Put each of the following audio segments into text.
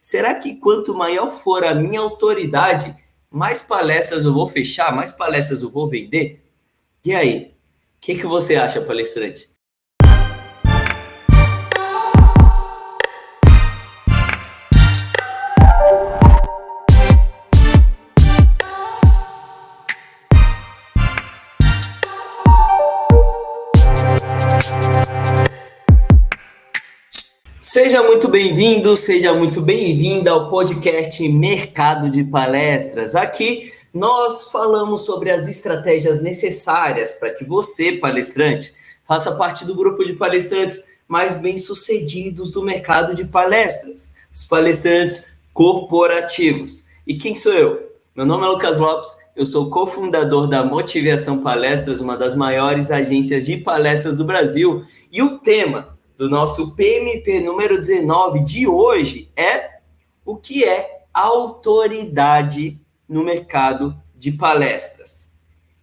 Será que quanto maior for a minha autoridade, mais palestras eu vou fechar, mais palestras eu vou vender? E aí, o que você acha, palestrante? Seja muito bem-vindo, seja muito bem-vinda ao podcast Mercado de Palestras. Aqui nós falamos sobre as estratégias necessárias para que você, palestrante, faça parte do grupo de palestrantes mais bem-sucedidos do mercado de palestras, os palestrantes corporativos. E quem sou eu? Meu nome é Lucas Lopes, eu sou cofundador da Motivação Palestras, uma das maiores agências de palestras do Brasil, e o tema do nosso PMP número 19 de hoje é o que é autoridade no mercado de palestras.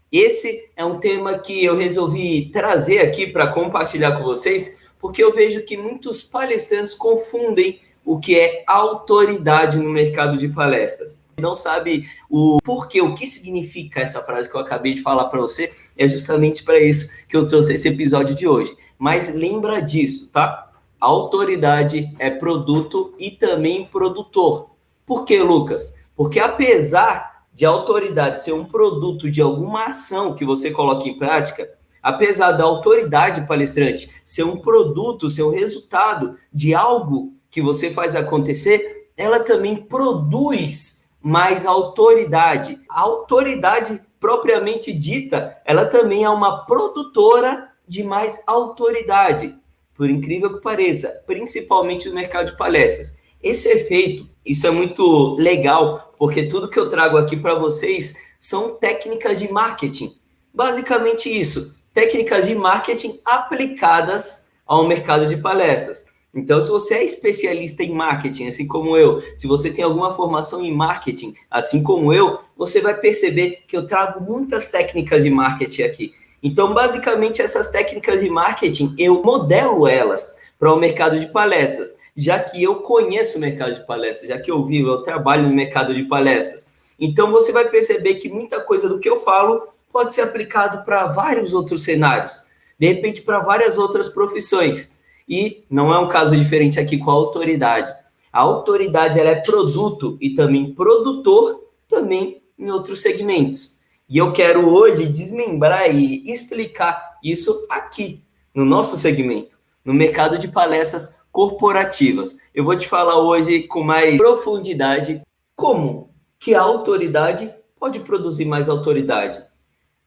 Esse é um tema que eu resolvi trazer aqui para compartilhar com vocês, porque eu vejo que muitos palestrantes confundem o que é autoridade no mercado de palestras. Não sabe o porquê, o que significa essa frase que eu acabei de falar para você, é justamente para isso que eu trouxe esse episódio de hoje. Mas lembra disso, tá? Autoridade é produto e também produtor. Por que, Lucas? Porque apesar de autoridade ser um produto de alguma ação que você coloca em prática, apesar da autoridade palestrante ser um produto, ser um resultado de algo que você faz acontecer, ela também produz mais autoridade. A autoridade propriamente dita, ela também é uma produtora de mais autoridade, por incrível que pareça, principalmente no mercado de palestras. Esse efeito, isso é muito legal, porque tudo que eu trago aqui para vocês são técnicas de marketing. Basicamente isso, técnicas de marketing aplicadas ao mercado de palestras. Então, se você é especialista em marketing, assim como eu, se você tem alguma formação em marketing, assim como eu, você vai perceber que eu trago muitas técnicas de marketing aqui. Então, basicamente, essas técnicas de marketing, eu modelo elas para o mercado de palestras, já que eu conheço o mercado de palestras, já que eu vivo, eu trabalho no mercado de palestras. Então, você vai perceber que muita coisa do que eu falo pode ser aplicado para vários outros cenários, de repente para várias outras profissões. E não é um caso diferente aqui com a autoridade. A autoridade ela é produto e também produtor, também em outros segmentos. E eu quero hoje desmembrar e explicar isso aqui, no nosso segmento, no mercado de palestras corporativas. Eu vou te falar hoje com mais profundidade como que a autoridade pode produzir mais autoridade.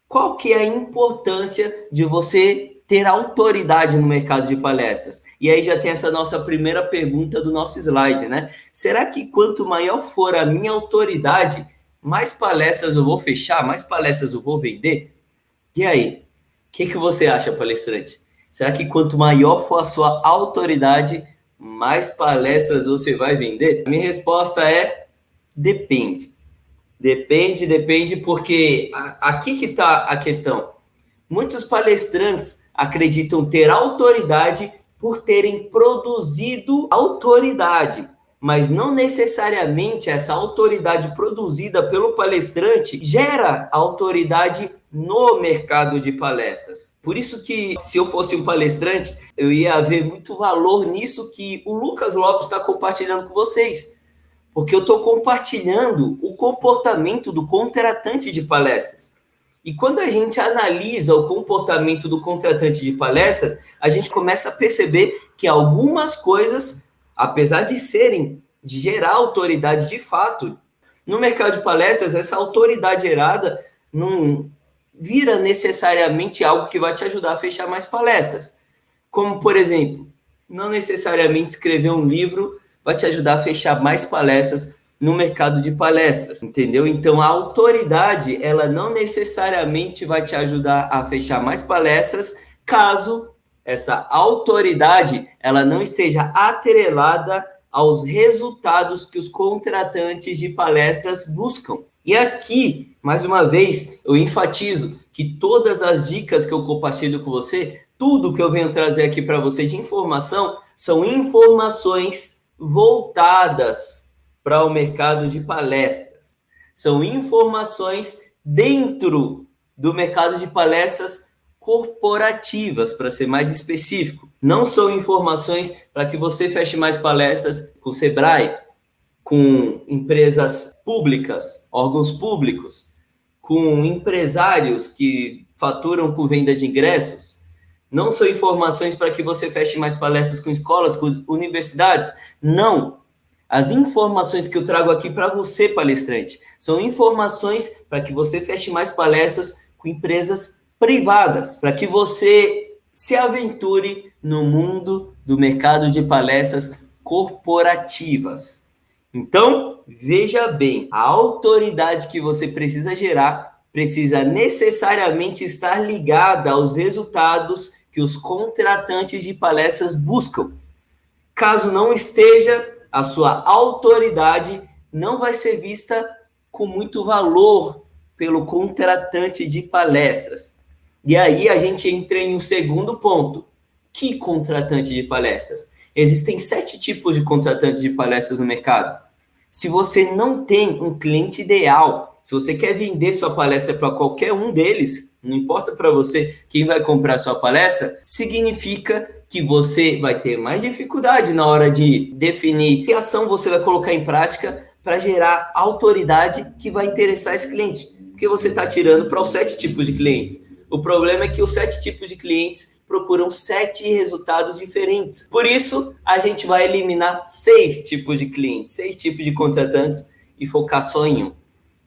Qual que é a importância de você ter autoridade no mercado de palestras? E aí já tem essa nossa primeira pergunta do nosso slide, né? Será que quanto maior for a minha autoridade, mais palestras eu vou fechar, mais palestras eu vou vender? E aí, o que você acha, palestrante? Será que quanto maior for a sua autoridade, mais palestras você vai vender? A minha resposta é depende. Depende, porque aqui que está a questão. Muitos palestrantes acreditam ter autoridade por terem produzido autoridade, mas não necessariamente essa autoridade produzida pelo palestrante gera autoridade no mercado de palestras. Por isso que, se eu fosse um palestrante, eu ia ver muito valor nisso que o Lucas Lopes está compartilhando com vocês, porque eu estou compartilhando o comportamento do contratante de palestras. E quando a gente analisa o comportamento do contratante de palestras, a gente começa a perceber que algumas coisas, apesar de gerar autoridade de fato, no mercado de palestras, essa autoridade gerada não vira necessariamente algo que vai te ajudar a fechar mais palestras. Como, por exemplo, não necessariamente escrever um livro vai te ajudar a fechar mais palestras no mercado de palestras, entendeu? Então, a autoridade, ela não necessariamente vai te ajudar a fechar mais palestras, caso essa autoridade, ela não esteja atrelada aos resultados que os contratantes de palestras buscam. E aqui, mais uma vez, eu enfatizo que todas as dicas que eu compartilho com você, tudo que eu venho trazer aqui para você de informação, são informações voltadas para o mercado de palestras. São informações dentro do mercado de palestras corporativas, para ser mais específico. Não são informações para que você feche mais palestras com o Sebrae, com empresas públicas, órgãos públicos, com empresários que faturam com venda de ingressos. Não são informações para que você feche mais palestras com escolas, com universidades. Não. As informações que eu trago aqui para você, palestrante, são informações para que você feche mais palestras com empresas privadas, para que você se aventure no mundo do mercado de palestras corporativas. Então, veja bem, a autoridade que você precisa gerar precisa necessariamente estar ligada aos resultados que os contratantes de palestras buscam. Caso não esteja, a sua autoridade não vai ser vista com muito valor pelo contratante de palestras. E aí a gente entra em um segundo ponto. Que contratante de palestras? Existem 7 tipos de contratantes de palestras no mercado. Se você não tem um cliente ideal, se você quer vender sua palestra para qualquer um deles, não importa para você quem vai comprar sua palestra, significa que você vai ter mais dificuldade na hora de definir que ação você vai colocar em prática para gerar autoridade que vai interessar esse cliente. Porque você está tirando para os 7 tipos de clientes. O problema é que os 7 tipos de clientes procuram 7 resultados diferentes. Por isso, a gente vai eliminar 6 tipos de clientes, 6 tipos de contratantes e focar só em um,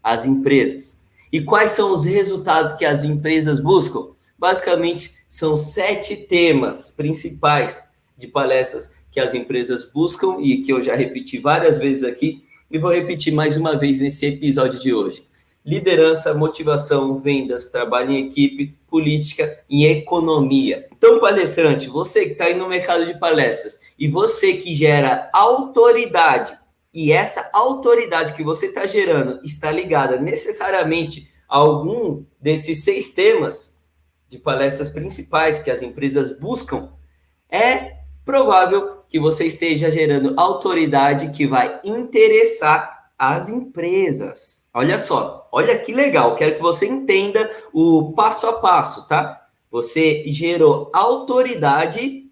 as empresas. E quais são os resultados que as empresas buscam? Basicamente, são 7 temas principais de palestras que as empresas buscam e que eu já repeti várias vezes aqui e vou repetir mais uma vez nesse episódio de hoje. Liderança, motivação, vendas, trabalho em equipe, política e economia. Então, palestrante, você que está aí no mercado de palestras e você que gera autoridade, e essa autoridade que você está gerando está ligada necessariamente a algum desses 6 temas de palestras principais que as empresas buscam, é provável que você esteja gerando autoridade que vai interessar as empresas. Olha só, olha que legal, quero que você entenda o passo a passo, tá? Você gerou autoridade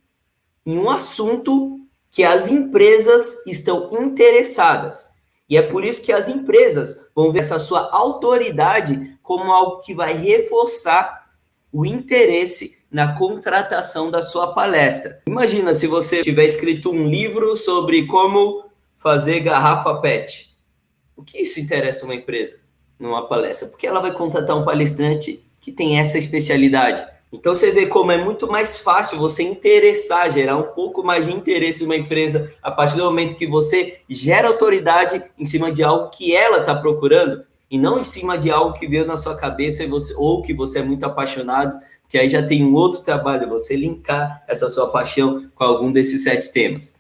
em um assunto que as empresas estão interessadas. E é por isso que as empresas vão ver essa sua autoridade como algo que vai reforçar o interesse na contratação da sua palestra. Imagina se você tiver escrito um livro sobre como fazer garrafa PET. O que isso interessa uma empresa numa palestra? Porque ela vai contratar um palestrante que tem essa especialidade. Então você vê como é muito mais fácil você interessar, gerar um pouco mais de interesse numa empresa a partir do momento que você gera autoridade em cima de algo que ela está procurando e não em cima de algo que veio na sua cabeça ou que você é muito apaixonado, porque aí já tem um outro trabalho, você linkar essa sua paixão com algum desses 7 temas.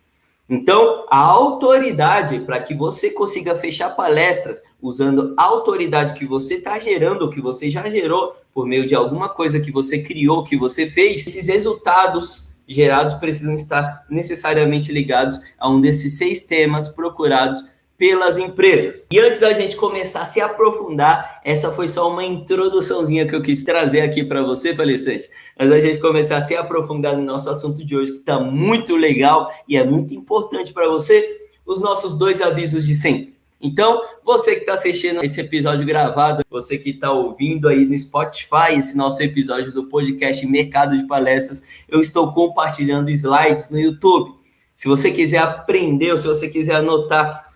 Então, a autoridade para que você consiga fechar palestras usando a autoridade que você está gerando, ou que você já gerou por meio de alguma coisa que você criou, que você fez, esses resultados gerados precisam estar necessariamente ligados a um desses 6 temas procurados pelas empresas. E antes da gente começar a se aprofundar, essa foi só uma introduçãozinha que eu quis trazer aqui para você, palestrante. Antes da gente começar a se aprofundar no nosso assunto de hoje, que está muito legal e é muito importante para você, os nossos 2 avisos de sempre. Então, você que está assistindo esse episódio gravado, você que está ouvindo aí no Spotify, esse nosso episódio do podcast Mercado de Palestras, eu estou compartilhando slides no YouTube. Se você quiser aprender ou se você quiser anotar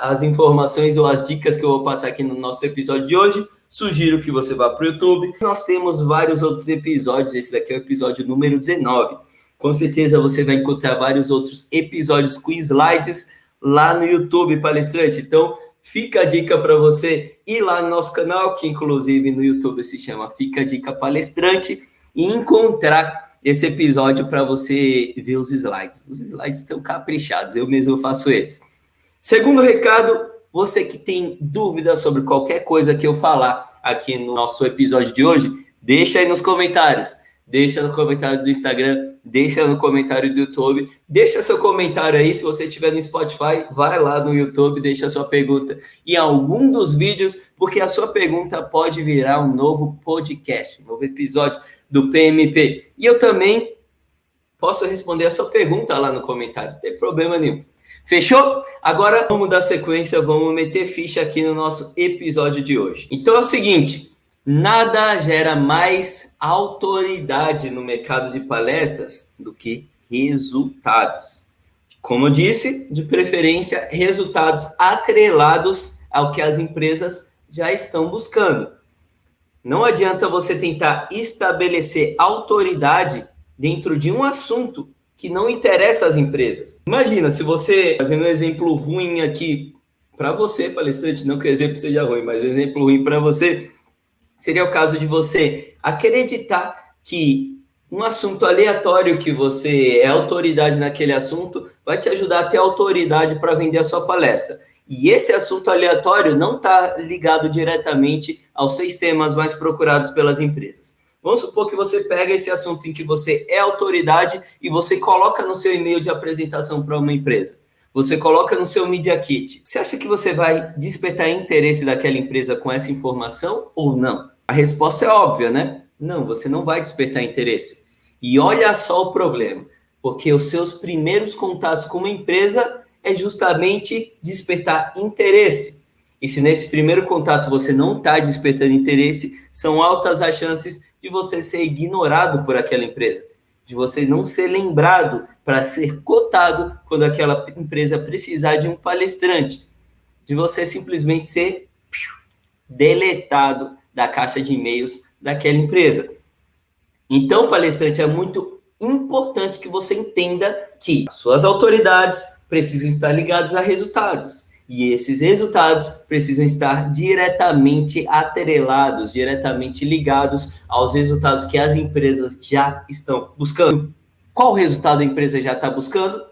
as informações ou as dicas que eu vou passar aqui no nosso episódio de hoje, sugiro que você vá para o YouTube. Nós temos vários outros episódios, esse daqui é o episódio número 19. Com certeza você vai encontrar vários outros episódios com slides lá no YouTube, palestrante. Então, fica a dica para você ir lá no nosso canal, que inclusive no YouTube se chama Fica a Dica Palestrante, e encontrar esse episódio para você ver os slides. Os slides estão caprichados, eu mesmo faço eles. Segundo recado, você que tem dúvidas sobre qualquer coisa que eu falar aqui no nosso episódio de hoje, deixa aí nos comentários. Deixa no comentário do Instagram, deixa no comentário do YouTube, deixa seu comentário aí, se você estiver no Spotify, vai lá no YouTube, deixa sua pergunta em algum dos vídeos, porque a sua pergunta pode virar um novo podcast, um novo episódio do PMP. E eu também posso responder a sua pergunta lá no comentário, não tem problema nenhum. Fechou? Agora vamos dar sequência, vamos meter ficha aqui no nosso episódio de hoje. Então é o seguinte, nada gera mais autoridade no mercado de palestras do que resultados. Como eu disse, de preferência, resultados atrelados ao que as empresas já estão buscando. Não adianta você tentar estabelecer autoridade dentro de um assunto que não interessa às empresas. Imagina, se você, fazendo um exemplo ruim aqui, para você, palestrante, não que o exemplo seja ruim, mas um exemplo ruim para você, seria o caso de você acreditar que um assunto aleatório que você é autoridade naquele assunto vai te ajudar a ter autoridade para vender a sua palestra. E esse assunto aleatório não está ligado diretamente aos 6 temas mais procurados pelas empresas. Vamos supor que você pega esse assunto em que você é autoridade e você coloca no seu e-mail de apresentação para uma empresa. Você coloca no seu Media Kit. Você acha que você vai despertar interesse daquela empresa com essa informação ou não? A resposta é óbvia, né? Não, você não vai despertar interesse. E olha só o problema, porque os seus primeiros contatos com uma empresa é justamente despertar interesse. E se nesse primeiro contato você não está despertando interesse, são altas as chances de você ser ignorado por aquela empresa, de você não ser lembrado para ser cotado quando aquela empresa precisar de um palestrante, de você simplesmente ser deletado da caixa de e-mails daquela empresa. Então, palestrante, é muito importante que você entenda que suas autoridades precisam estar ligadas a resultados. E esses resultados precisam estar diretamente atrelados, diretamente ligados aos resultados que as empresas já estão buscando. Qual resultado a empresa já está buscando?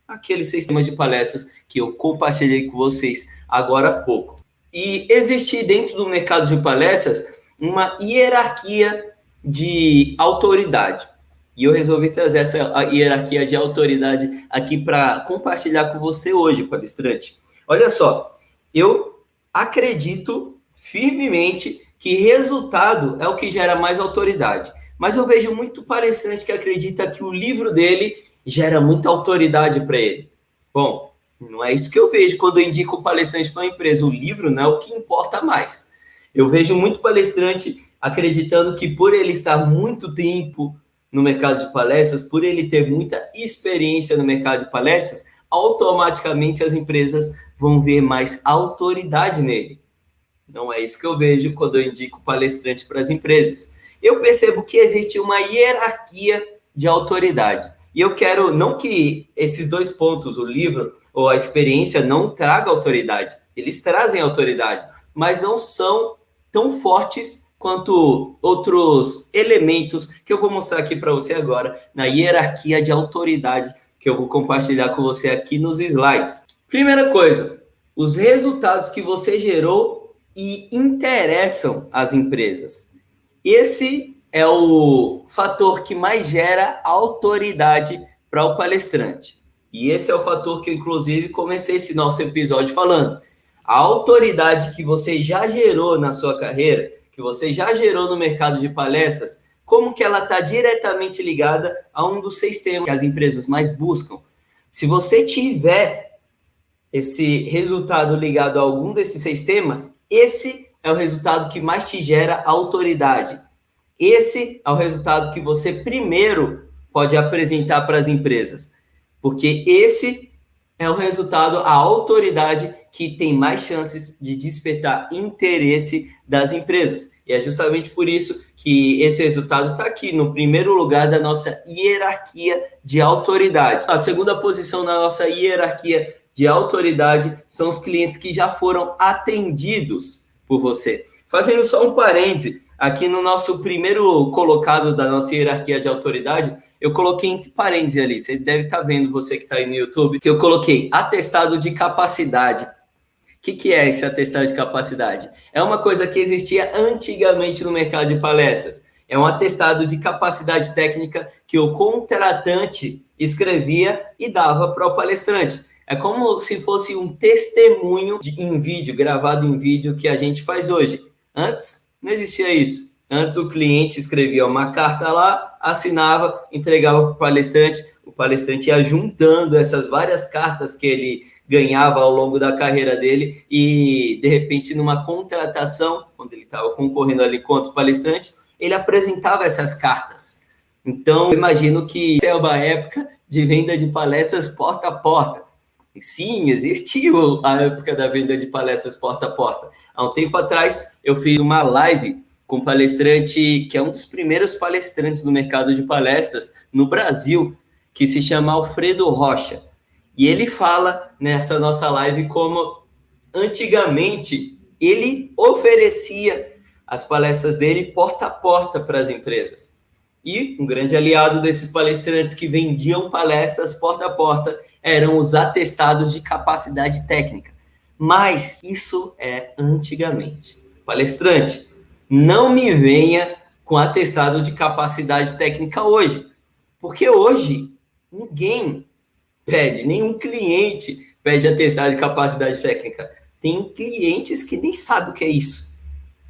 Aqueles sistemas de palestras que eu compartilhei com vocês agora há pouco. E existe dentro do mercado de palestras uma hierarquia de autoridade. E eu resolvi trazer essa hierarquia de autoridade aqui para compartilhar com você hoje, palestrante. Olha só, eu acredito firmemente que resultado é o que gera mais autoridade. Mas eu vejo muito palestrante que acredita que o livro dele gera muita autoridade para ele. Bom, não é isso que eu vejo quando eu indico o palestrante para uma empresa. O livro não é o que importa mais. Eu vejo muito palestrante acreditando que por ele estar muito tempo no mercado de palestras, por ele ter muita experiência no mercado de palestras, automaticamente as empresas vão ver mais autoridade nele. Não é isso que eu vejo quando eu indico palestrante para as empresas. Eu percebo que existe uma hierarquia de autoridade. E eu quero, não que esses 2 pontos, o livro ou a experiência, não traga autoridade. Eles trazem autoridade, mas não são tão fortes quanto outros elementos que eu vou mostrar aqui para você agora na hierarquia de autoridade que eu vou compartilhar com você aqui nos slides. Primeira coisa, os resultados que você gerou e interessam às empresas. Esse é o fator que mais gera autoridade para o palestrante. E esse é o fator que eu, inclusive, comecei esse nosso episódio falando. A autoridade que você já gerou na sua carreira, que você já gerou no mercado de palestras, como que ela está diretamente ligada a um dos 6 temas que as empresas mais buscam. Se você tiver esse resultado ligado a algum desses 6 temas, esse é o resultado que mais te gera autoridade. Esse é o resultado que você primeiro pode apresentar para as empresas, porque esse é o resultado, a autoridade que tem mais chances de despertar interesse das empresas. E é justamente por isso que esse resultado está aqui, no primeiro lugar da nossa hierarquia de autoridade. A segunda posição na nossa hierarquia de autoridade são os clientes que já foram atendidos por você. Fazendo só um parêntese, aqui no nosso primeiro colocado da nossa hierarquia de autoridade, eu coloquei entre parênteses ali, você deve estar vendo, você que está aí no YouTube, que eu coloquei atestado de capacidade. O que é esse atestado de capacidade? É uma coisa que existia antigamente no mercado de palestras. É um atestado de capacidade técnica que o contratante escrevia e dava para o palestrante. É como se fosse um testemunho em vídeo, gravado em vídeo, que a gente faz hoje. Antes, não existia isso. Antes, o cliente escrevia uma carta lá, assinava, entregava para o palestrante ia juntando essas várias cartas que ele ganhava ao longo da carreira dele e, de repente, numa contratação, quando ele estava concorrendo ali contra o palestrante, ele apresentava essas cartas. Então, eu imagino que é uma época de venda de palestras porta a porta. Sim, existiu a época da venda de palestras porta a porta. Há um tempo atrás, eu fiz uma live com um palestrante que é um dos primeiros palestrantes no mercado de palestras no Brasil, que se chama Alfredo Rocha. E ele fala nessa nossa live como, antigamente, ele oferecia as palestras dele porta a porta para as empresas. E um grande aliado desses palestrantes que vendiam palestras porta a porta eram os atestados de capacidade técnica. Mas isso é antigamente. Palestrante, não me venha com atestado de capacidade técnica hoje, porque hoje ninguém pede, nenhum cliente pede atestado de capacidade técnica. Tem clientes que nem sabem o que é isso.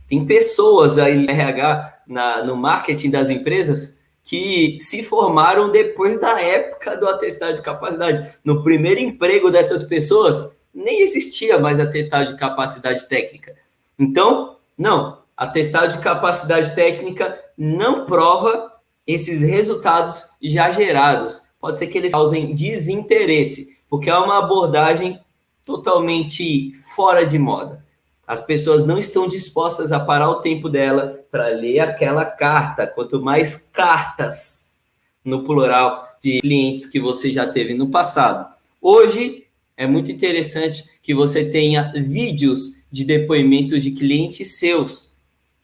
Tem pessoas aí no RH, no marketing das empresas, que se formaram depois da época do atestado de capacidade. No primeiro emprego dessas pessoas, nem existia mais atestado de capacidade técnica. Então, não, atestado de capacidade técnica não prova esses resultados já gerados. Pode ser que eles causem desinteresse, porque é uma abordagem totalmente fora de moda. As pessoas não estão dispostas a parar o tempo dela para ler aquela carta. Quanto mais cartas, no plural, de clientes que você já teve no passado. Hoje, é muito interessante que você tenha vídeos de depoimentos de clientes seus,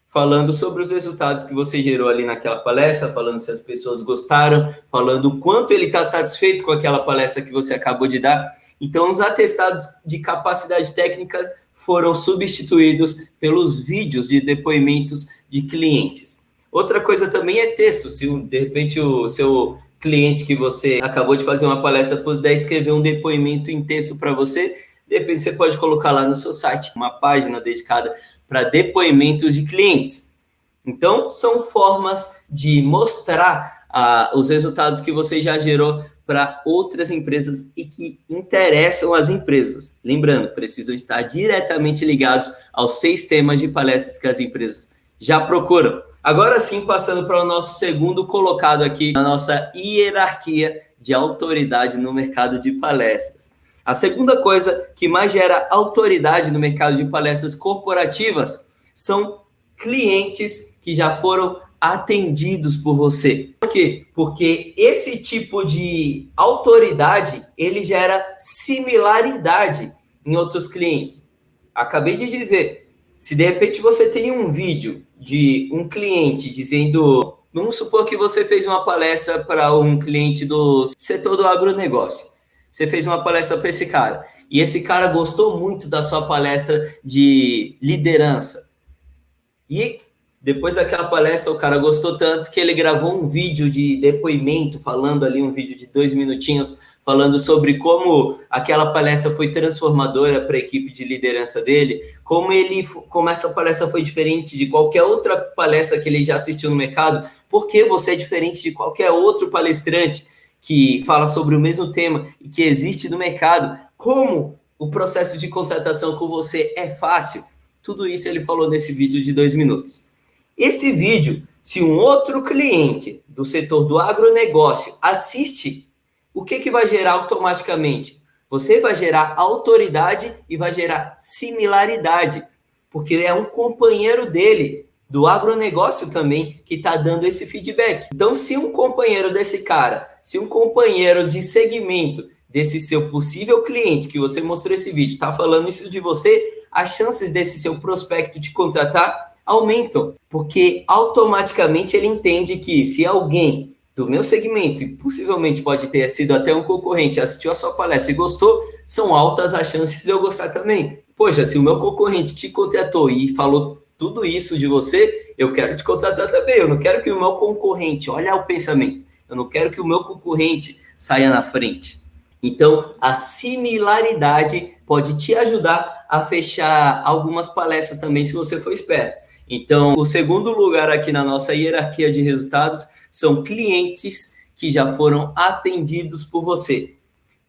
falando sobre os resultados que você gerou ali naquela palestra, falando se as pessoas gostaram, falando o quanto ele está satisfeito com aquela palestra que você acabou de dar. Então, os atestados de capacidade técnica foram substituídos pelos vídeos de depoimentos de clientes. Outra coisa também é texto. Se, de repente, o seu cliente que você acabou de fazer uma palestra puder escrever um depoimento em texto para você, de repente você pode colocar lá no seu site uma página dedicada para depoimentos de clientes. Então, são formas de mostrar os resultados que você já gerou para outras empresas e que interessam as empresas. Lembrando, precisam estar diretamente ligados aos 6 temas de palestras que as empresas já procuram. Agora sim, passando para o nosso segundo colocado aqui na nossa hierarquia de autoridade no mercado de palestras. A segunda coisa que mais gera autoridade no mercado de palestras corporativas são clientes que já foram atendidos por você. Por quê? Porque esse tipo de autoridade, ele gera similaridade em outros clientes. Acabei de dizer, se de repente você tem um vídeo de um cliente dizendo, vamos supor que você fez uma palestra para um cliente do setor do agronegócio. Você fez uma palestra para esse cara, e esse cara gostou muito da sua palestra de liderança. E depois daquela palestra, o cara gostou tanto que ele gravou um vídeo de depoimento, falando ali, um vídeo de 2 minutinhos, falando sobre como aquela palestra foi transformadora para a equipe de liderança dele, como essa palestra foi diferente de qualquer outra palestra que ele já assistiu no mercado, porque você é diferente de qualquer outro palestrante que fala sobre o mesmo tema e que existe no mercado, como o processo de contratação com você é fácil. Tudo isso ele falou nesse vídeo de 2 minutos. Esse vídeo, se um outro cliente do setor do agronegócio assiste, o que vai gerar automaticamente? Você vai gerar autoridade e vai gerar similaridade, porque é um companheiro dele, do agronegócio também, que está dando esse feedback. Então, se um companheiro desse cara, se um companheiro de segmento desse seu possível cliente que você mostrou esse vídeo, está falando isso de você, as chances desse seu prospecto te contratar aumentam, porque automaticamente ele entende que se alguém do meu segmento, e possivelmente pode ter sido até um concorrente, assistiu a sua palestra e gostou, são altas as chances de eu gostar também. Poxa, se o meu concorrente te contratou e falou tudo isso de você, eu quero te contratar também. Eu não quero que o meu concorrente, olha o pensamento, eu não quero que o meu concorrente saia na frente. Então, a similaridade pode te ajudar a fechar algumas palestras também, se você for esperto. Então, o segundo lugar aqui na nossa hierarquia de resultados são clientes que já foram atendidos por você.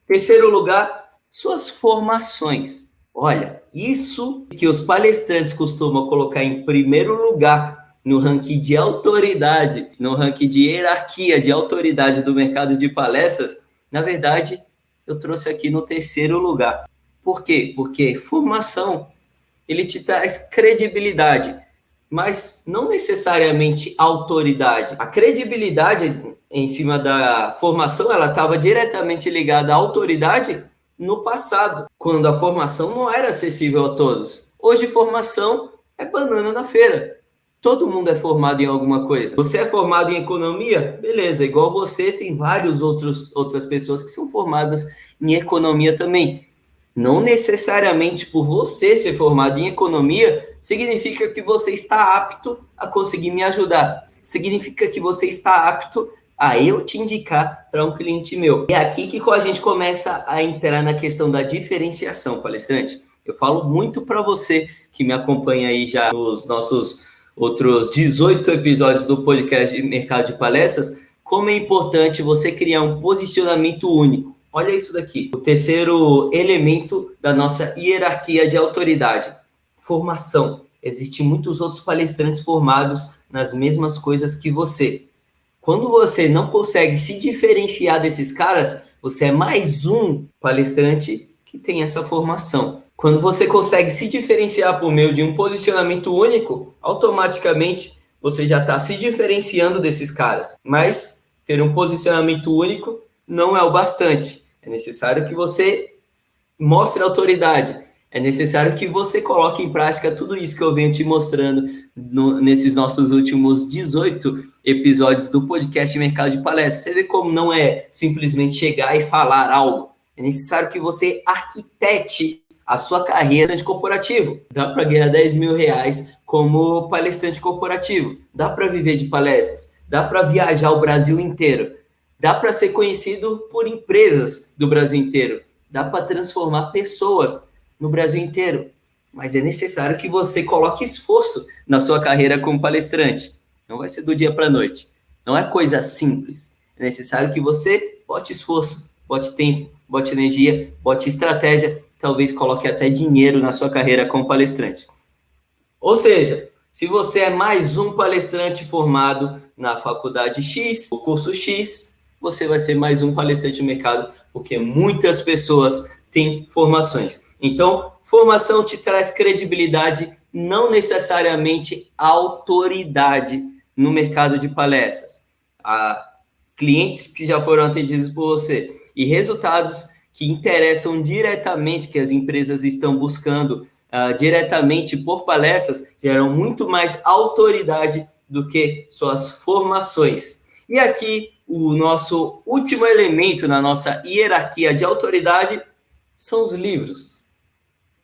Terceiro lugar, suas formações. Olha, isso que os palestrantes costumam colocar em primeiro lugar no ranking de autoridade, no ranking de hierarquia de autoridade do mercado de palestras, na verdade, eu trouxe aqui no terceiro lugar. Por quê? Porque formação, ele te traz credibilidade, mas não necessariamente autoridade. A credibilidade em cima da formação, ela estava diretamente ligada à autoridade no passado, quando a formação não era acessível a todos. Hoje, formação é banana na feira. Todo mundo é formado em alguma coisa. Você é formado em economia? Beleza, igual você, tem outras pessoas que são formadas em economia também. Não necessariamente por você ser formado em economia, significa que você está apto a conseguir me ajudar. Significa que você está apto a eu te indicar para um cliente meu. É aqui que a gente começa a entrar na questão da diferenciação, palestrante. Eu falo muito para você que me acompanha aí já nos nossos outros 18 episódios do podcast de Mercado de Palestras, como é importante você criar um posicionamento único. Olha isso daqui, o terceiro elemento da nossa hierarquia de autoridade, formação. Existem muitos outros palestrantes formados nas mesmas coisas que você. Quando você não consegue se diferenciar desses caras, você é mais um palestrante que tem essa formação. Quando você consegue se diferenciar por meio de um posicionamento único, automaticamente você já está se diferenciando desses caras. Mas ter um posicionamento único não é o bastante. É necessário que você mostre autoridade. É necessário que você coloque em prática tudo isso que eu venho te mostrando nesses nossos últimos 18 episódios do podcast Mercado de Palestras. Você vê como não é simplesmente chegar e falar algo. É necessário que você arquitete a sua carreira palestrante corporativo. Dá para ganhar 10 mil reais como palestrante corporativo. Dá para viver de palestras. Dá para viajar o Brasil inteiro. Dá para ser conhecido por empresas do Brasil inteiro. Dá para transformar pessoas no Brasil inteiro. Mas é necessário que você coloque esforço na sua carreira como palestrante. Não vai ser do dia para a noite. Não é coisa simples. É necessário que você bote esforço, bote tempo, bote energia, bote estratégia, talvez coloque até dinheiro na sua carreira como palestrante. Ou seja, se você é mais um palestrante formado na faculdade X, o curso X, você vai ser mais um palestrante no mercado, porque muitas pessoas têm formações. Então, formação te traz credibilidade, não necessariamente autoridade no mercado de palestras. Há clientes que já foram atendidos por você e resultados que interessam diretamente, que as empresas estão buscando diretamente por palestras, geram muito mais autoridade do que suas formações. E aqui, o nosso último elemento na nossa hierarquia de autoridade são os livros.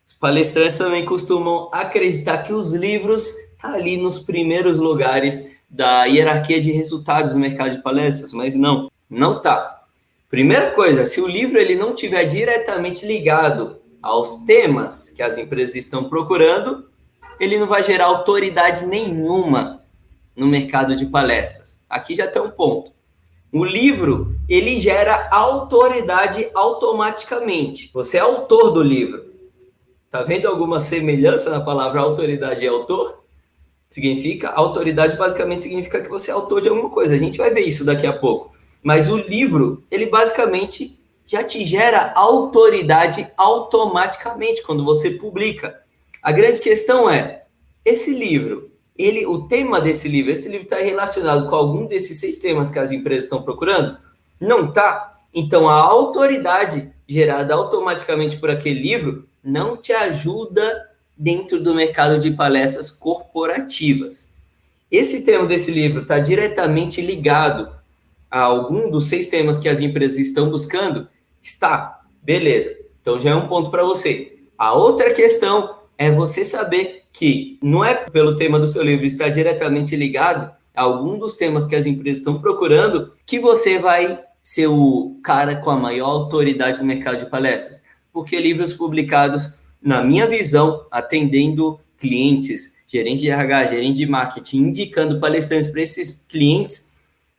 Os palestrantes também costumam acreditar que os livros estão ali nos primeiros lugares da hierarquia de resultados no mercado de palestras, mas não está. Primeira coisa, se o livro ele não estiver diretamente ligado aos temas que as empresas estão procurando, ele não vai gerar autoridade nenhuma no mercado de palestras. Aqui já tem um ponto. O livro, ele gera autoridade automaticamente. Você é autor do livro. Tá vendo alguma semelhança na palavra autoridade e autor? Autoridade basicamente significa que você é autor de alguma coisa. A gente vai ver isso daqui a pouco. Mas o livro, ele basicamente já te gera autoridade automaticamente quando você publica. A grande questão é, esse livro, o tema desse livro, esse livro está relacionado com algum desses 6 temas que as empresas estão procurando? Não está. Então, a autoridade gerada automaticamente por aquele livro não te ajuda dentro do mercado de palestras corporativas. Esse tema desse livro está diretamente ligado a algum dos 6 temas que as empresas estão buscando? Está. Beleza. Então, já é um ponto para você. A outra questão é você saber que não é pelo tema do seu livro estar diretamente ligado a algum dos temas que as empresas estão procurando que você vai ser o cara com a maior autoridade no mercado de palestras. Porque livros publicados, na minha visão, atendendo clientes, gerente de RH, gerente de marketing, indicando palestrantes para esses clientes,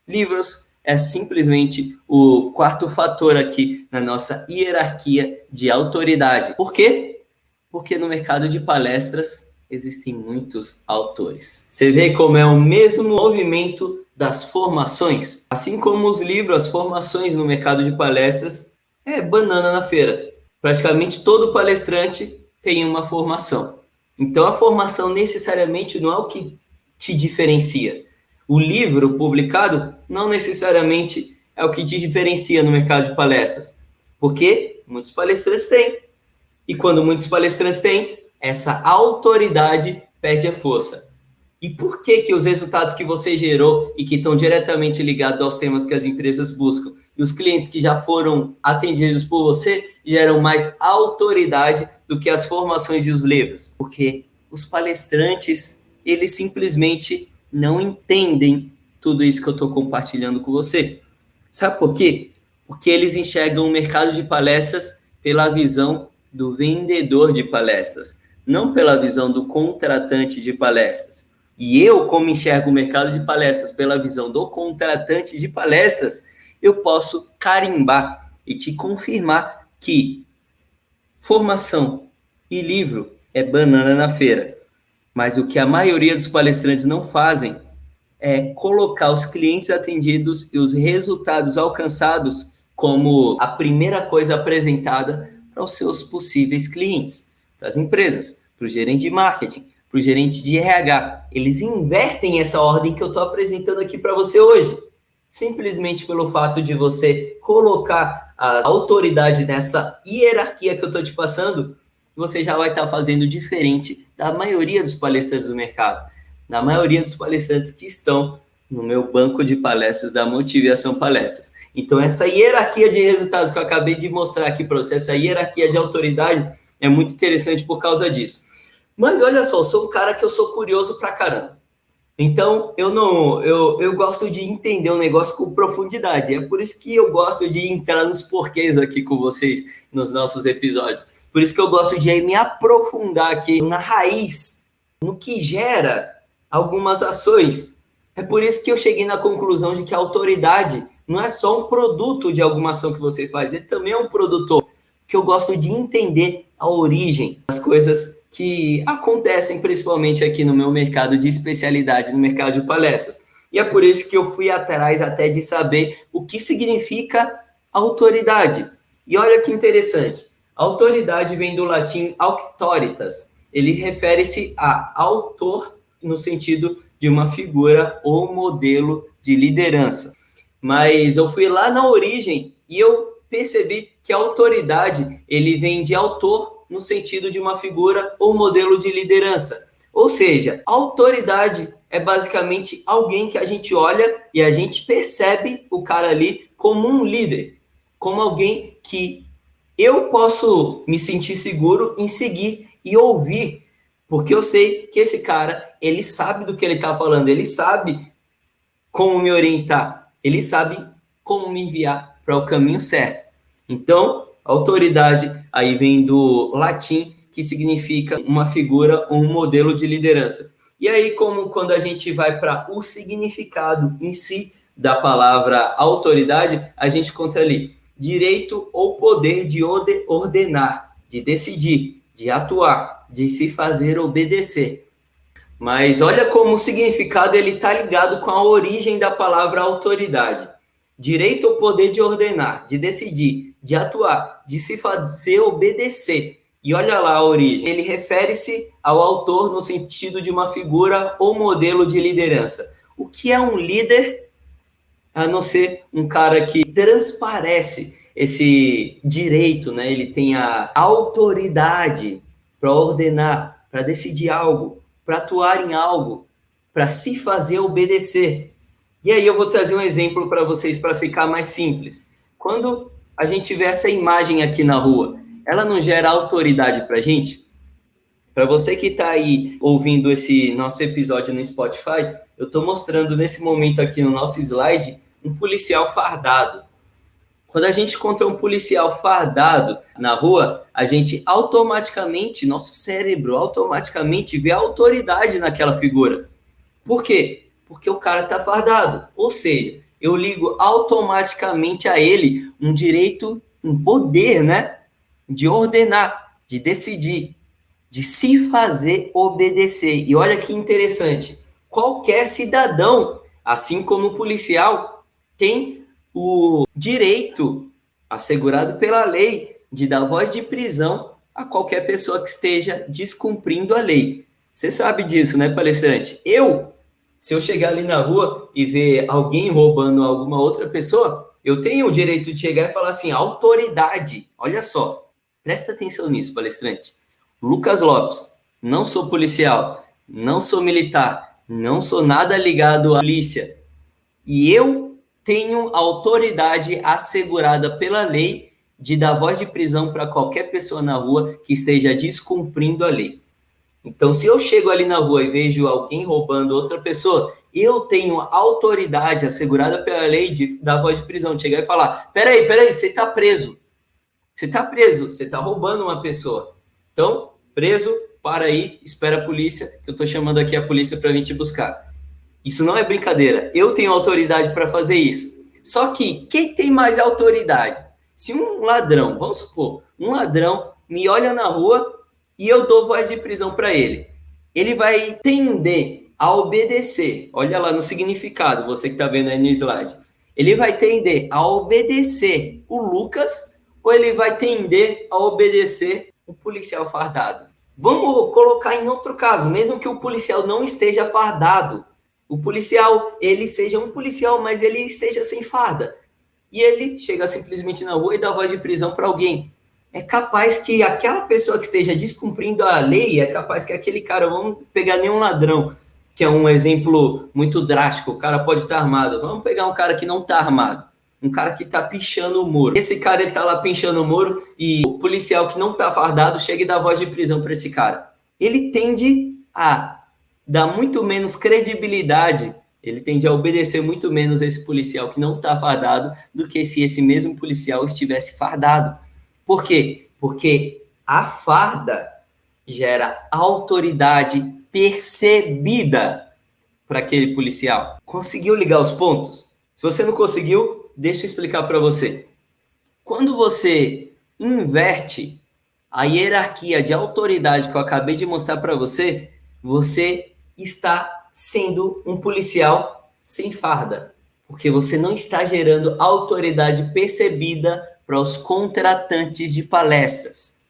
livros é simplesmente o quarto fator aqui na nossa hierarquia de autoridade. Por quê? Porque no mercado de palestras existem muitos autores. Você vê como é o mesmo movimento das formações? Assim como os livros, as formações no mercado de palestras é banana na feira. Praticamente todo palestrante tem uma formação. Então a formação necessariamente não é o que te diferencia. O livro publicado não necessariamente é o que te diferencia no mercado de palestras. Porque muitos palestrantes têm. E quando muitos palestrantes têm, essa autoridade perde a força. E por que que os resultados que você gerou e que estão diretamente ligados aos temas que as empresas buscam e os clientes que já foram atendidos por você geram mais autoridade do que as formações e os livros? Porque os palestrantes, eles simplesmente não entendem tudo isso que eu estou compartilhando com você. Sabe por quê? Porque eles enxergam o mercado de palestras pela visão do vendedor de palestras, não pela visão do contratante de palestras. E eu, como enxergo o mercado de palestras pela visão do contratante de palestras, eu posso carimbar e te confirmar que formação e livro é banana na feira. Mas o que a maioria dos palestrantes não fazem é colocar os clientes atendidos e os resultados alcançados como a primeira coisa apresentada para os seus possíveis clientes, para as empresas, para o gerente de marketing, para o gerente de RH. Eles invertem essa ordem que eu estou apresentando aqui para você hoje. Simplesmente pelo fato de você colocar a autoridade nessa hierarquia que eu estou te passando, você já vai estar fazendo diferente da maioria dos palestrantes do mercado, da maioria dos palestrantes que estão no meu banco de palestras da Motivação Palestras. Então, essa hierarquia de resultados que eu acabei de mostrar aqui para você, essa hierarquia de autoridade, é muito interessante por causa disso. Mas olha só, eu sou um cara que eu sou curioso pra caramba. Então, eu gosto de entender o negócio com profundidade. É por isso que eu gosto de entrar nos porquês aqui com vocês, nos nossos episódios. Por isso que eu gosto de me aprofundar aqui na raiz, no que gera algumas ações. É por isso que eu cheguei na conclusão de que a autoridade não é só um produto de alguma ação que você faz, ele também é um produtor. Que eu gosto de entender a origem das coisas que acontecem principalmente aqui no meu mercado de especialidade, no mercado de palestras. E é por isso que eu fui atrás até de saber o que significa autoridade. E olha que interessante, autoridade vem do latim auctoritas. Ele refere-se a autor no sentido de uma figura ou modelo de liderança. Mas eu fui lá na origem e eu percebi que a autoridade, ele vem de autor no sentido de uma figura ou modelo de liderança. Ou seja, autoridade é basicamente alguém que a gente olha e a gente percebe o cara ali como um líder, como alguém que eu posso me sentir seguro em seguir e ouvir, porque eu sei que esse cara, ele sabe do que ele está falando, ele sabe como me orientar, ele sabe como me enviar para o caminho certo. Então, autoridade aí vem do latim, que significa uma figura ou um modelo de liderança. E aí, como quando a gente vai para o significado em si da palavra autoridade, a gente encontra ali direito ou poder de ordenar, de decidir, de atuar, de se fazer obedecer. Mas olha como o significado ele está ligado com a origem da palavra autoridade. Direito ou poder de ordenar, de decidir, de atuar, de se fazer obedecer. E olha lá a origem. Ele refere-se ao autor no sentido de uma figura ou modelo de liderança. O que é um líder, a não ser um cara que transparece esse direito, né? Ele tem a autoridade para ordenar, para decidir algo, para atuar em algo, para se fazer obedecer. E aí eu vou trazer um exemplo para vocês para ficar mais simples. Quando a gente vê essa imagem aqui na rua, ela não gera autoridade para a gente? Para você que está aí ouvindo esse nosso episódio no Spotify, eu estou mostrando nesse momento aqui no nosso slide um policial fardado. Quando a gente encontra um policial fardado na rua, a gente automaticamente, nosso cérebro automaticamente vê a autoridade naquela figura. Por quê? Porque o cara está fardado. Ou seja, eu ligo automaticamente a ele um direito, um poder, né? De ordenar, de decidir, de se fazer obedecer. E olha que interessante, qualquer cidadão, assim como o policial, tem o direito, assegurado pela lei, de dar voz de prisão a qualquer pessoa que esteja descumprindo a lei. Você sabe disso, né, palestrante? Se eu chegar ali na rua e ver alguém roubando alguma outra pessoa, eu tenho o direito de chegar e falar assim, autoridade, olha só, presta atenção nisso, palestrante. Lucas Lopes, não sou policial, não sou militar, não sou nada ligado à polícia. E eu tenho autoridade assegurada pela lei de dar voz de prisão para qualquer pessoa na rua que esteja descumprindo a lei. Então, se eu chego ali na rua e vejo alguém roubando outra pessoa, eu tenho autoridade assegurada pela lei de dar voz de prisão, de chegar e falar, peraí, você está preso. Você está roubando uma pessoa. Então, preso, para aí, espera a polícia, que eu estou chamando aqui a polícia para vir te buscar. Isso não é brincadeira. Eu tenho autoridade para fazer isso. Só que quem tem mais autoridade? Se um ladrão, vamos supor, um ladrão me olha na rua e eu dou voz de prisão para ele. Ele vai tender a obedecer. Olha lá no significado, você que está vendo aí no slide. Ele vai tender a obedecer o Lucas ou ele vai tender a obedecer o policial fardado? Vamos colocar em outro caso, mesmo que o policial não esteja fardado. O policial, ele seja um policial, mas ele esteja sem farda. E ele chega simplesmente na rua e dá voz de prisão para alguém. É capaz que aquela pessoa que esteja descumprindo a lei, é capaz que aquele cara, vamos pegar nenhum ladrão, que é um exemplo muito drástico, o cara pode estar armado. Vamos pegar um cara que não está armado, um cara que está pichando o muro. Esse cara, ele está lá pinchando o muro e o policial que não está fardado chega e dá voz de prisão para esse cara. Ele tende a dar muito menos credibilidade, ele tende a obedecer muito menos a esse policial que não está fardado do que se esse mesmo policial estivesse fardado. Por quê? Porque a farda gera autoridade percebida para aquele policial. Conseguiu ligar os pontos? Se você não conseguiu, deixa eu explicar para você. Quando você inverte a hierarquia de autoridade que eu acabei de mostrar para você, você está sendo um policial sem farda, porque você não está gerando autoridade percebida para os contratantes de palestras.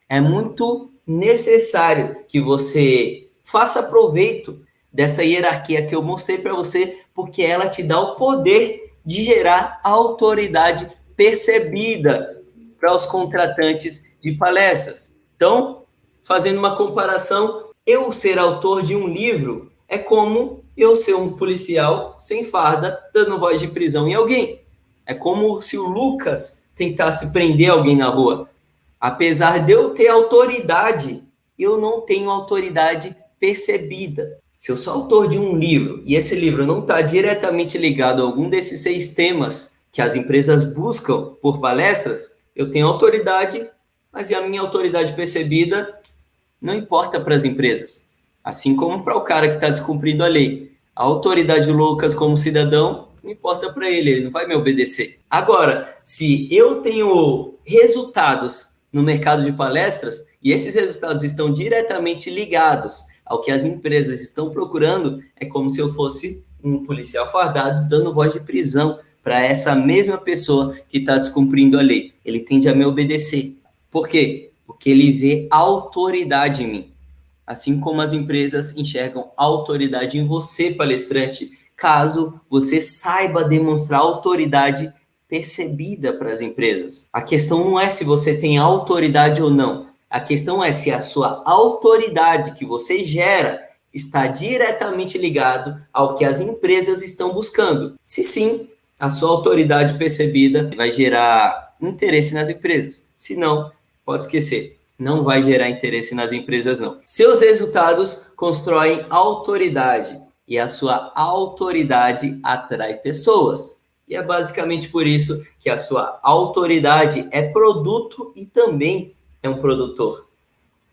É muito necessário que você faça proveito dessa hierarquia que eu mostrei para você, porque ela te dá o poder de gerar autoridade percebida para os contratantes de palestras. Então, fazendo uma comparação, eu ser autor de um livro é como eu ser um policial sem farda dando voz de prisão em alguém. É como se o Lucas tentasse prender alguém na rua. Apesar de eu ter autoridade, eu não tenho autoridade percebida. Se eu sou autor de um livro e esse livro não está diretamente ligado a algum desses 6 temas que as empresas buscam por palestras, eu tenho autoridade, mas a minha autoridade percebida não importa para as empresas. Assim como para o cara que está descumprindo a lei. A autoridade do Lucas como cidadão não importa para ele, ele não vai me obedecer. Agora, se eu tenho resultados no mercado de palestras e esses resultados estão diretamente ligados ao que as empresas estão procurando, é como se eu fosse um policial fardado dando voz de prisão para essa mesma pessoa que está descumprindo a lei. Ele tende a me obedecer. Por quê? Porque ele vê autoridade em mim. Assim como as empresas enxergam autoridade em você, palestrante, caso você saiba demonstrar autoridade percebida para as empresas. A questão não é se você tem autoridade ou não. A questão é se a sua autoridade que você gera está diretamente ligado ao que as empresas estão buscando. Se sim, a sua autoridade percebida vai gerar interesse nas empresas. Se não, pode esquecer. não vai gerar interesse nas empresas, não. Seus resultados constroem autoridade e a sua autoridade atrai pessoas. E é basicamente por isso que a sua autoridade é produto e também é um produtor.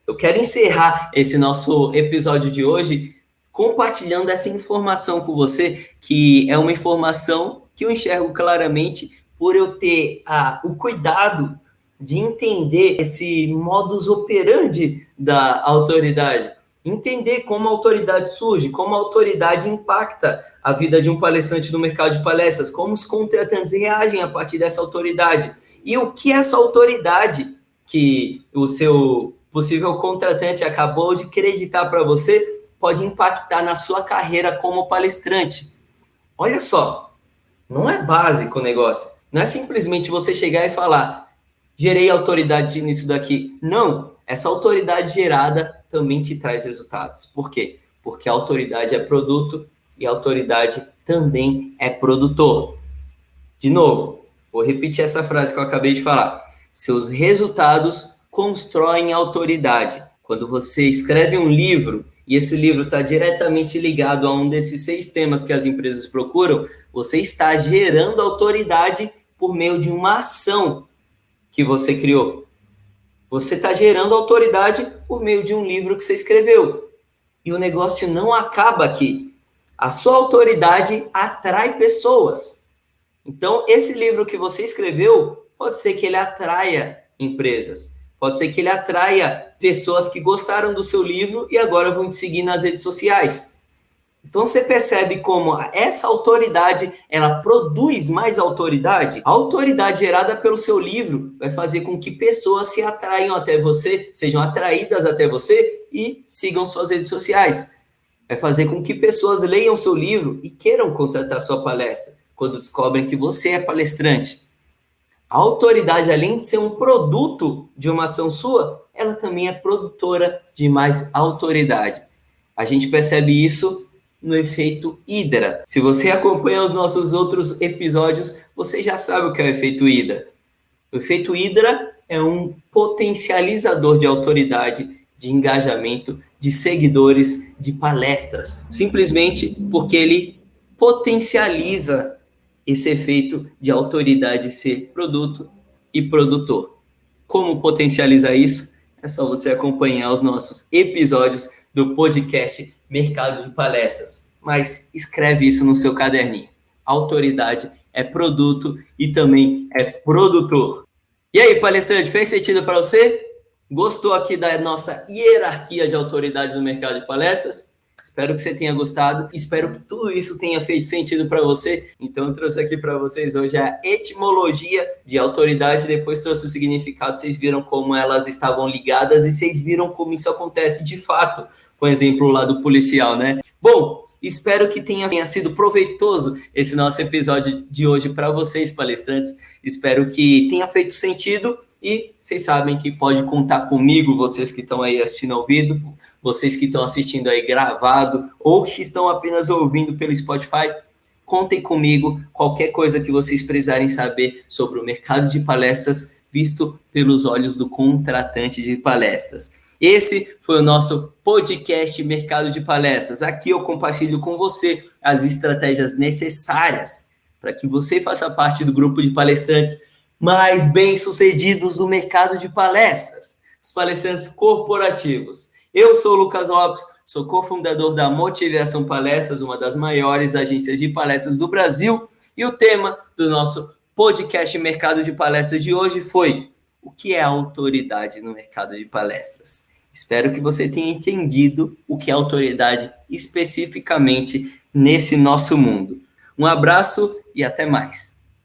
Eu quero encerrar esse nosso episódio de hoje compartilhando essa informação com você, que é uma informação que eu enxergo claramente por eu ter o cuidado de entender esse modus operandi da autoridade. Entender como a autoridade surge, como a autoridade impacta a vida de um palestrante no mercado de palestras, como os contratantes reagem a partir dessa autoridade. E o que essa autoridade que o seu possível contratante acabou de acreditar para você pode impactar na sua carreira como palestrante. Olha só, não é básico o negócio. Não é simplesmente você chegar e falar, gerei autoridade nisso daqui. Não, essa autoridade gerada também te traz resultados. Por quê? Porque a autoridade é produto e a autoridade também é produtor. De novo, vou repetir essa frase que eu acabei de falar. Seus resultados constroem autoridade. Quando você escreve um livro e esse livro está diretamente ligado a um desses 6 temas que as empresas procuram, você está gerando autoridade por meio de uma ação que você criou. Você está gerando autoridade por meio de um livro que você escreveu. E o negócio não acaba aqui. A sua autoridade atrai pessoas. Então, esse livro que você escreveu, pode ser que ele atraia empresas. Pode ser que ele atraia pessoas que gostaram do seu livro e agora vão te seguir nas redes sociais. Então, você percebe como essa autoridade, ela produz mais autoridade? A autoridade gerada pelo seu livro vai fazer com que pessoas se atraiam até você, sejam atraídas até você e sigam suas redes sociais. Vai fazer com que pessoas leiam seu livro e queiram contratar sua palestra, quando descobrem que você é palestrante. A autoridade, além de ser um produto de uma ação sua, ela também é produtora de mais autoridade. A gente percebe isso no efeito Hydra. Se você acompanha os nossos outros episódios, você já sabe o que é o efeito Hydra. O efeito Hydra é um potencializador de autoridade, de engajamento, de seguidores, de palestras. Simplesmente porque ele potencializa esse efeito de autoridade ser produto e produtor. Como potencializar isso? É só você acompanhar os nossos episódios do podcast Mercado de Palestras. Mas escreve isso no seu caderninho. Autoridade é produto e também é produtor. E aí, palestrante, fez sentido para você? Gostou aqui da nossa hierarquia de autoridade no mercado de palestras? Espero que você tenha gostado. Espero que tudo isso tenha feito sentido para você. Então, eu trouxe aqui para vocês hoje a etimologia de autoridade. Depois trouxe o significado. Vocês viram como elas estavam ligadas e vocês viram como isso acontece de fato. Com o exemplo lá do policial, né? Bom, espero que tenha sido proveitoso esse nosso episódio de hoje para vocês, palestrantes. Espero que tenha feito sentido. E vocês sabem que pode contar comigo, vocês que estão aí assistindo ao vivo, vocês que estão assistindo aí gravado ou que estão apenas ouvindo pelo Spotify, contem comigo qualquer coisa que vocês precisarem saber sobre o mercado de palestras visto pelos olhos do contratante de palestras. Esse foi o nosso podcast Mercado de Palestras. Aqui eu compartilho com você as estratégias necessárias para que você faça parte do grupo de palestrantes mais bem-sucedidos no mercado de palestras, os palestrantes corporativos. Eu sou o Lucas Lopes, sou cofundador da Motivação Palestras, uma das maiores agências de palestras do Brasil, e o tema do nosso podcast Mercado de Palestras de hoje foi: o que é autoridade no mercado de palestras? Espero que você tenha entendido o que é autoridade especificamente nesse nosso mundo. Um abraço e até mais.